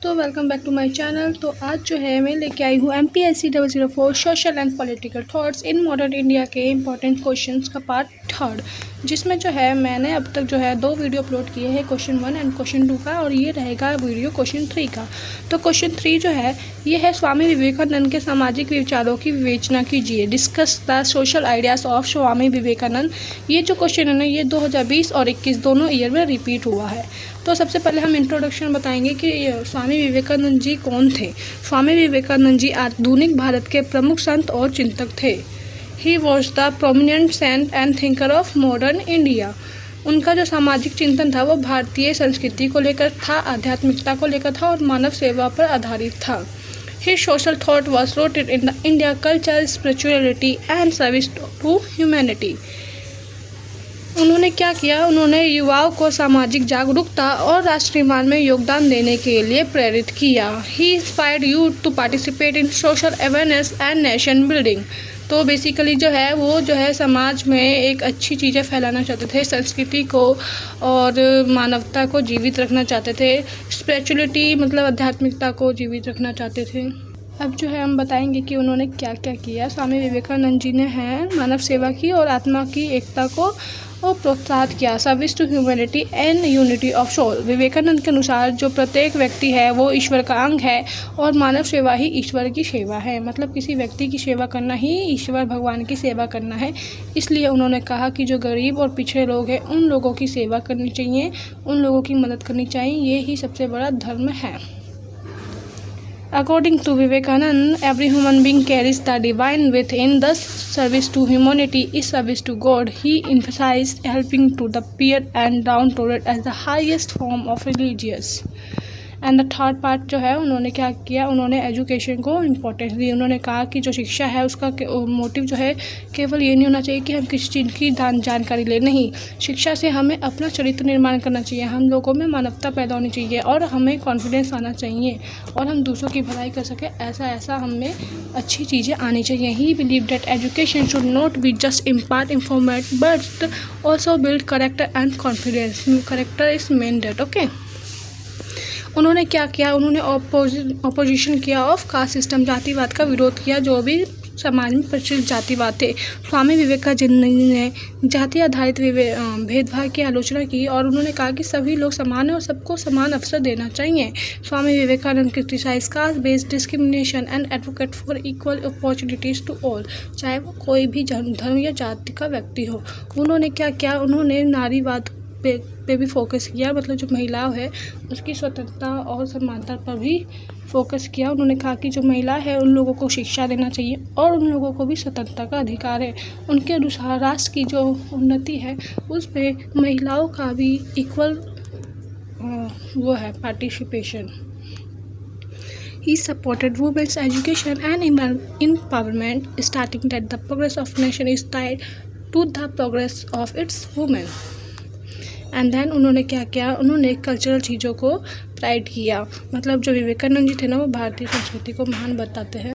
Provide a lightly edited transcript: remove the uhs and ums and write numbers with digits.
तो welcome back to my channel. तो आज जो है मैं लेके आई हूँ MPSC 004 social and political thoughts in modern India के इम्पोर्टेंट क्वेश्चंस का पार्ट 3, जिसमें जो है मैंने अब तक जो है 2 वीडियो अपलोड किए हैं, क्वेश्चन 1 एंड क्वेश्चन 2 का, और ये रहेगा वीडियो क्वेश्चन 3 का। तो क्वेश्चन 3 जो है ये है, स्वामी विवेकानंद के सामाजिक विचारों की विवेचना कीजिए, discuss the social ideas of Swami Vivekananda. ये जो क्वेश्चन है ना, ये 2020 और 21 दोनों ईयर में रिपीट हुआ है। तो सबसे पहले हम इंट्रोडक्शन बताएंगे कि स्वामी विवेकानंद जी कौन थे। स्वामी विवेकानंद जी आधुनिक भारत के प्रमुख संत और चिंतक थे। He was the prominent saint and thinker of modern India. उनका जो सामाजिक चिंतन था वो भारतीय संस्कृति को लेकर था, आध्यात्मिकता को लेकर था और मानव सेवा पर आधारित था। His social thought was rooted in the India culture, spirituality and service to humanity. उन्होंने क्या किया, उन्होंने युवाओं को सामाजिक जागरूकता और राष्ट्र निर्माण में योगदान देने के लिए प्रेरित किया। He inspired youth to participate in social awareness and nation building. तो बेसिकली जो है वो जो है समाज में एक अच्छी चीज़ें फैलाना चाहते थे, संस्कृति को और मानवता को जीवित रखना चाहते थे, स्पिरिचुअलिटी मतलब आध्यात्मिकता को जीवित रखना चाहते थे। अब जो है हम बताएंगे कि उन्होंने क्या क्या किया। स्वामी विवेकानंद जी ने मानव सेवा की और आत्मा की एकता को प्रोत्साहित किया, service to humanity and unity of soul. Vivekananda के अनुसार जो प्रत्येक व्यक्ति है वो ईश्वर का अंग है और मानव सेवा ही ईश्वर की सेवा है, मतलब किसी व्यक्ति की सेवा करना ही ईश्वर भगवान की सेवा करना है। इसलिए उन्होंने कहा कि जो गरीब और पिछड़े लोग हैं उन लोगों की सेवा करनी चाहिए, उन लोगों की मदद करनी चाहिए, ये ही सबसे बड़ा धर्म है। According to Vivekananda, every human being carries the divine within. Thus, service to humanity is service to God. He emphasized helping to the poor and downtrodden as the highest form of religious. And the third part जो है उन्होंने क्या किया, उन्होंने education को importance दी। उन्होंने कहा कि जो शिक्षा है उसका मोटिव जो है केवल ये नहीं होना चाहिए कि हम किसी चीज़ की जानकारी ले, नहीं, शिक्षा से हमें अपना चरित्र निर्माण करना चाहिए, हम लोगों में मानवता पैदा होनी चाहिए और हमें कॉन्फिडेंस आना चाहिए और हम दूसरों की भलाई कर सकें, ऐसा हमें अच्छी चीज़ें आनी चाहिए। He believe that education should not be just impart information but also build character and confidence. Character is main that, okay. उन्होंने क्या किया, उन्होंने अपोजिशन किया ऑफ कास्ट सिस्टम, जातिवाद का विरोध किया, जो भी समाज में प्रचलित जातिवाद थे। स्वामी विवेकानंद ने जाति आधारित भेदभाव की आलोचना की और उन्होंने कहा कि सभी लोग समान हैं और सबको समान अवसर देना चाहिए। Swami Vivekananda criticise caste based discrimination and advocate for equal opportunities to all, चाहे वो कोई भी धर्म या जाति का व्यक्ति हो। उन्होंने क्या किया, उन्होंने नारीवाद पे भी फोकस किया, मतलब जो महिला है उसकी स्वतंत्रता और समानता पर भी फोकस किया। उन्होंने कहा कि जो महिला है उन लोगों को शिक्षा देना चाहिए और उन लोगों को भी स्वतंत्रता का अधिकार है। उनके अनुसार राष्ट्र की जो उन्नति है उस पे महिलाओं का भी इक्वल वो है participation. He supported women's education and empowerment, stating that the progress of nation is tied to the progress of its women. And then उन्होंने क्या किया, उन्होंने कल्चरल चीज़ों को प्राइड किया, मतलब जो विवेकानंद जी थे ना वो भारतीय संस्कृति को महान बताते हैं।